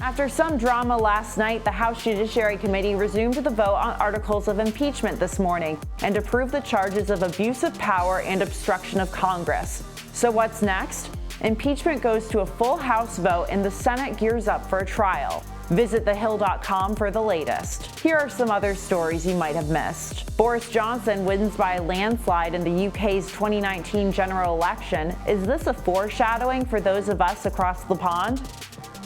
After some drama last night, the House Judiciary Committee resumed the vote on articles of impeachment this morning and approved the charges of abuse of power and obstruction of Congress. So what's next? Impeachment goes to a full House vote and the Senate gears up for a trial. Visit thehill.com for the latest. Here are some other stories you might have missed. Boris Johnson wins by a landslide in the UK's 2019 general election. Is this a foreshadowing for those of us across the pond?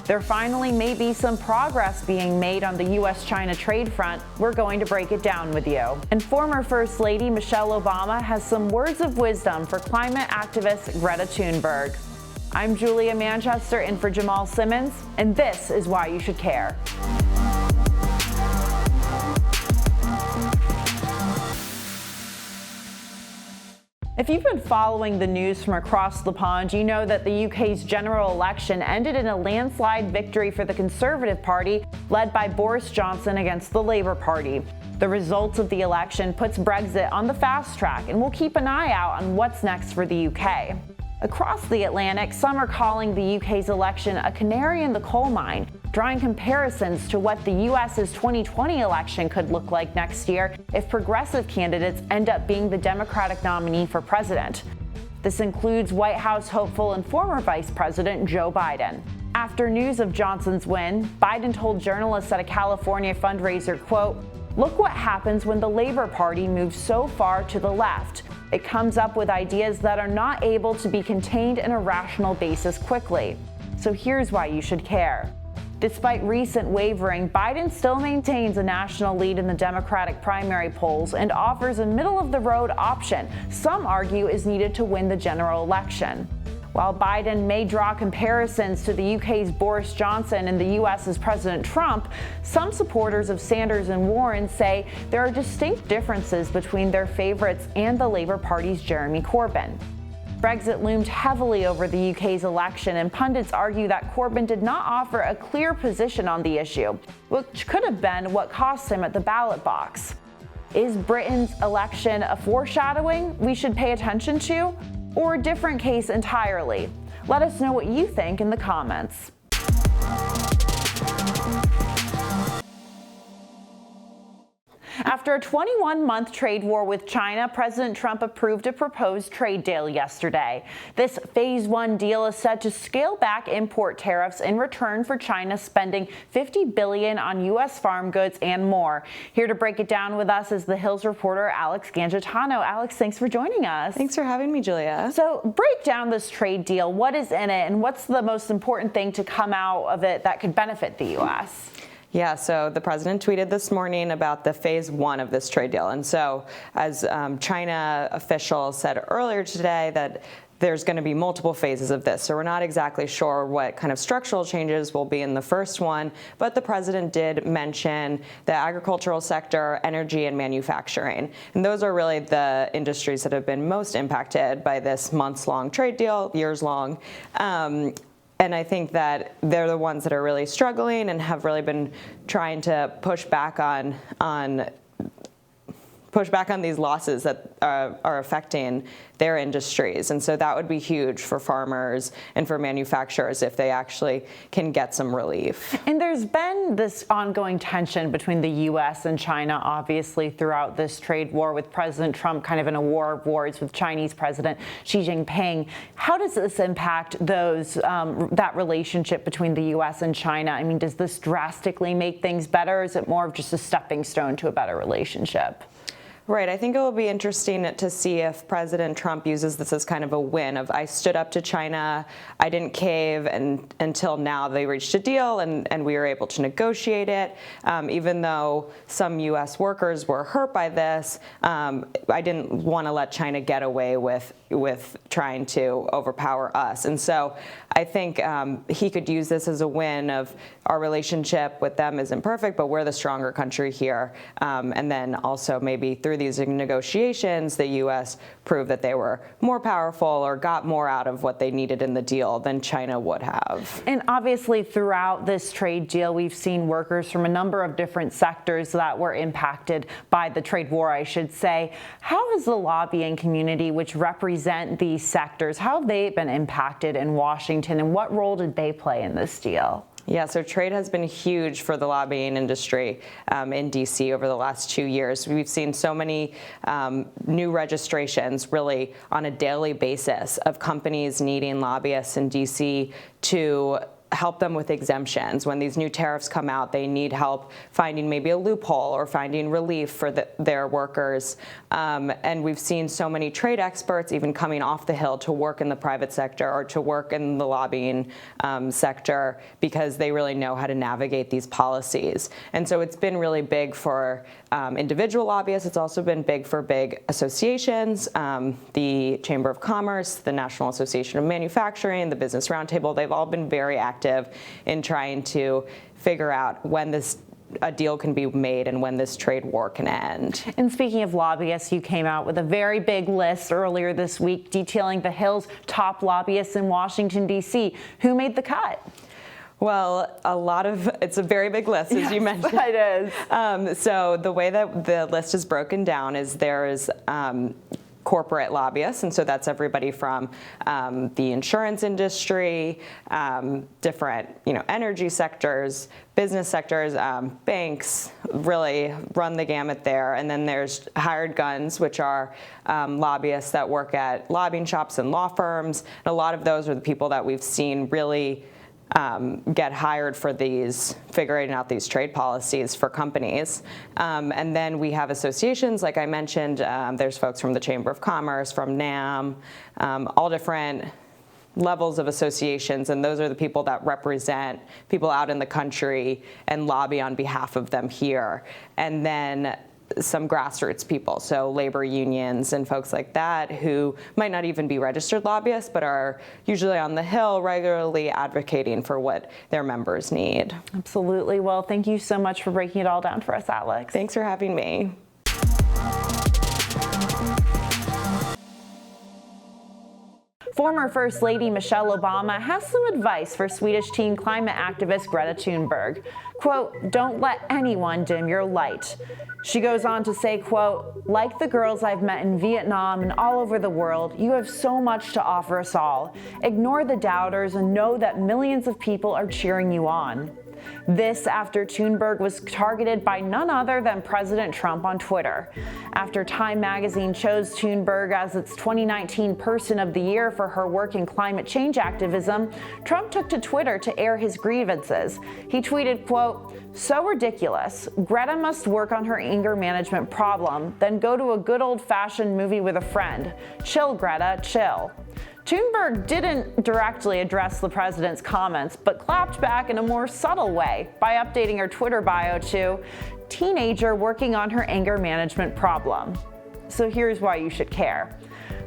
There finally may be some progress being made on the US-China trade front. We're going to break it down with you. And former First Lady Michelle Obama has some words of wisdom for climate activist Greta Thunberg. I'm Julia Manchester in for Jamal Simmons, and this is why you should care. If you've been following the news from across the pond, you know that the UK's general election ended in a landslide victory for the Conservative Party, led by Boris Johnson against the Labour Party. The results of the election puts Brexit on the fast track, and we'll keep an eye out on what's next for the UK. Across the Atlantic, some are calling the UK's election a canary in the coal mine, drawing comparisons to what the US's 2020 election could look like next year if progressive candidates end up being the Democratic nominee for president. This includes White House hopeful and former Vice President Joe Biden. After news of Johnson's win, Biden told journalists at a California fundraiser, quote, "Look what happens when the Labour Party moves so far to the left. It comes up with ideas that are not able to be contained in a rational basis quickly. So here's why you should care." Despite recent wavering, Biden still maintains a national lead in the Democratic primary polls and offers a middle-of-the-road option some argue is needed to win the general election. While Biden may draw comparisons to the UK's Boris Johnson and the US's President Trump, some supporters of Sanders and Warren say there are distinct differences between their favorites and the Labour Party's Jeremy Corbyn. Brexit loomed heavily over the UK's election, and pundits argue that Corbyn did not offer a clear position on the issue, which could have been what cost him at the ballot box. Is Britain's election a foreshadowing we should pay attention to, or a different case entirely? Let us know what you think in the comments. After a 21-month trade war with China, President Trump approved a proposed trade deal yesterday. This Phase 1 deal is set to scale back import tariffs in return for China spending $50 billion on U.S. farm goods and more. Here to break it down with us is The Hill's reporter Alex Gangitano. Alex, thanks for joining us. Thanks for having me, Julia. So break down this trade deal. What is in it, and what's the most important thing to come out of it that could benefit the U.S.? Yeah, so the president tweeted this morning about the Phase 1 of this trade deal. And so as China officials said earlier today, that there's going to be multiple phases of this. So we're not exactly sure what kind of structural changes will be in the first one, but the president did mention the agricultural sector, energy, and manufacturing. And those are really the industries that have been most impacted by this months-long trade deal, years-long. And I think that they're the ones that are really struggling and have really been trying to push back on these losses that are affecting their industries. And so that would be huge for farmers and for manufacturers if they actually can get some relief. And there's been this ongoing tension between the U.S. and China, obviously, throughout this trade war, with President Trump kind of in a war of words with Chinese President Xi Jinping. How does this impact that relationship between the U.S. and China? I mean, does this drastically make things better, or is it more of just a stepping stone to a better relationship? Right. I think it will be interesting to see if President Trump uses this as kind of a win of, I stood up to China, I didn't cave, and until now they reached a deal and we were able to negotiate it. Even though some U.S. workers were hurt by this, I didn't want to let China get away with trying to overpower us. And so I think he could use this as a win of, our relationship with them isn't perfect, but we're the stronger country here. And then also maybe through these negotiations, the U.S. proved that they were more powerful or got more out of what they needed in the deal than China would have. And obviously throughout this trade deal, we've seen workers from a number of different sectors that were impacted by the trade war, I should say. How has the lobbying community, which represent these sectors, how have they been impacted in Washington, and what role did they play in this deal? Yeah, so trade has been huge for the lobbying industry in DC over the last 2 years. We've seen so many new registrations really on a daily basis of companies needing lobbyists in DC to help them with exemptions. When these new tariffs come out, they need help finding maybe a loophole or finding relief for their workers. And we've seen so many trade experts even coming off the Hill to work in the private sector or to work in the lobbying sector because they really know how to navigate these policies. And so it's been really big for individual lobbyists. It's also been big for big associations, the Chamber of Commerce, the National Association of Manufacturing, the Business Roundtable. They've all been very active in trying to figure out when a deal can be made and when this trade war can end. And speaking of lobbyists, you came out with a very big list earlier this week detailing the Hill's top lobbyists in Washington, D.C. Who made the cut? Well, it's a very big list, as you mentioned. It is. So the way that the list is broken down is there's corporate lobbyists, and so that's everybody from the insurance industry, different energy sectors, business sectors, banks, really run the gamut there. And then there's hired guns, which are lobbyists that work at lobbying shops and law firms. And a lot of those are the people that we've seen really get hired for figuring out these trade policies for companies. And then we have associations, like I mentioned, there's folks from the Chamber of Commerce, from NAM, all different levels of associations, and those are the people that represent people out in the country and lobby on behalf of them here. And then some grassroots people, so labor unions and folks like that who might not even be registered lobbyists but are usually on the Hill regularly advocating for what their members need. Absolutely. Well, thank you so much for breaking it all down for us, Alex. Thanks for having me. Former First Lady Michelle Obama has some advice for Swedish teen climate activist Greta Thunberg. Quote, "Don't let anyone dim your light." She goes on to say, quote, "Like the girls I've met in Vietnam and all over the world, you have so much to offer us all. Ignore the doubters and know that millions of people are cheering you on." This after Thunberg was targeted by none other than President Trump on Twitter. After Time magazine chose Thunberg as its 2019 Person of the Year for her work in climate change activism, Trump took to Twitter to air his grievances. He tweeted, quote, "So ridiculous. Greta must work on her anger management problem, then go to a good old-fashioned movie with a friend. Chill, Greta, chill." Thunberg didn't directly address the president's comments, but clapped back in a more subtle way by updating her Twitter bio to "teenager working on her anger management problem." So here's why you should care.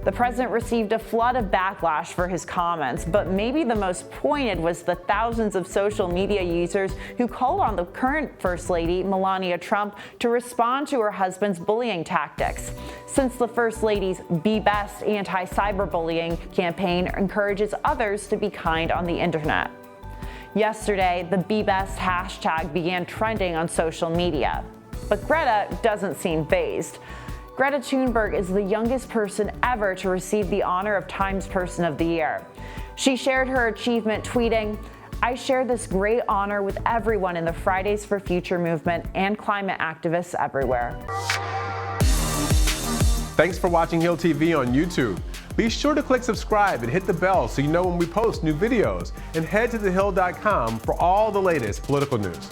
The president received a flood of backlash for his comments, but maybe the most pointed was the thousands of social media users who called on the current First Lady, Melania Trump, to respond to her husband's bullying tactics. Since the First Lady's Be Best anti-cyberbullying campaign encourages others to be kind on the internet. Yesterday, the Be Best hashtag began trending on social media. But Greta doesn't seem fazed. Greta Thunberg is the youngest person ever to receive the honor of Time's Person of the Year. She shared her achievement tweeting, "I share this great honor with everyone in the Fridays for Future movement and climate activists everywhere." Thanks for watching Hill TV on YouTube. Be sure to click subscribe and hit the bell so you know when we post new videos. And head to thehill.com for all the latest political news.